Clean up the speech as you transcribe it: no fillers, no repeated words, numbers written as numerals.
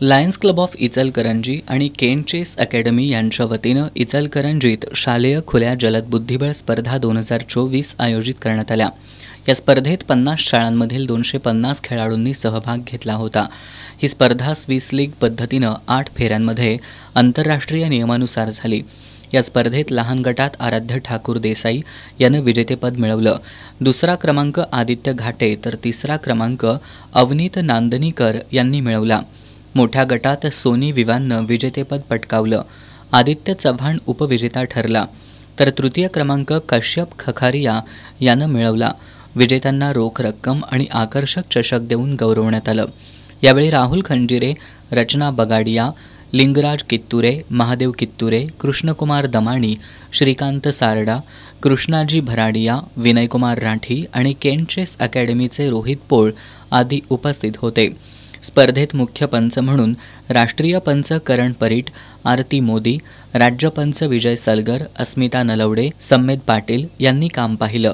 Lions club of Ichalkaranji आणि Kent chess academy यांच्या वतीनं इचलकरंजीत शालेय खुल्या जलद बुद्धिबळ स्पर्धा 2024 आयोजित करण्यात आल्या। या स्पर्धेत 50 शाळांमधील 250 खेळाडूंनी सहभाग घेतला होता। ही स्पर्धा स्विस लीग पद्धतीनं 8 फेऱ्यांमध्ये आंतरराष्ट्रीय नियमानुसार झाली। या स्पर्धेत लहान गटात आराध्य ठाकूर देसाई यानं विजेतेपद मिळवलं। दुसरा क्रमांक आदित्य घाटे तर तिसरा क्रमांक अवनीत नांदनीकर यांनी मिळवला। मोठ्या गटात सोनी विवाननं विजेतेपद पटकावलं। आदित्य चव्हाण उपविजेता ठरला, तर तृतीय क्रमांक कश्यप खखारिया यानं मिळवला। विजेत्यांना रोख रक्कम आणि आकर्षक चषक देऊन गौरवण्यात आलं। यावेळी राहुल खंजिरे, रचना बगाडिया, लिंगराज कित्तुरे, महादेव कित्तुरे, कृष्णकुमार दमाणी, श्रीकांत सारडा, कृष्णाजी भराडिया, विनयकुमार राठी आणि केंट चेस अकॅडमीचे रोहित पोळ आदी उपस्थित होते। स्पर्धेत मुख्य पंच म्हणून राष्ट्रीय पंच करण परीट, आरती मोदी, राज्य पंच विजय सलगर, अस्मिता नलवडे, सम्मेद पाटील यांनी काम पाहिलं।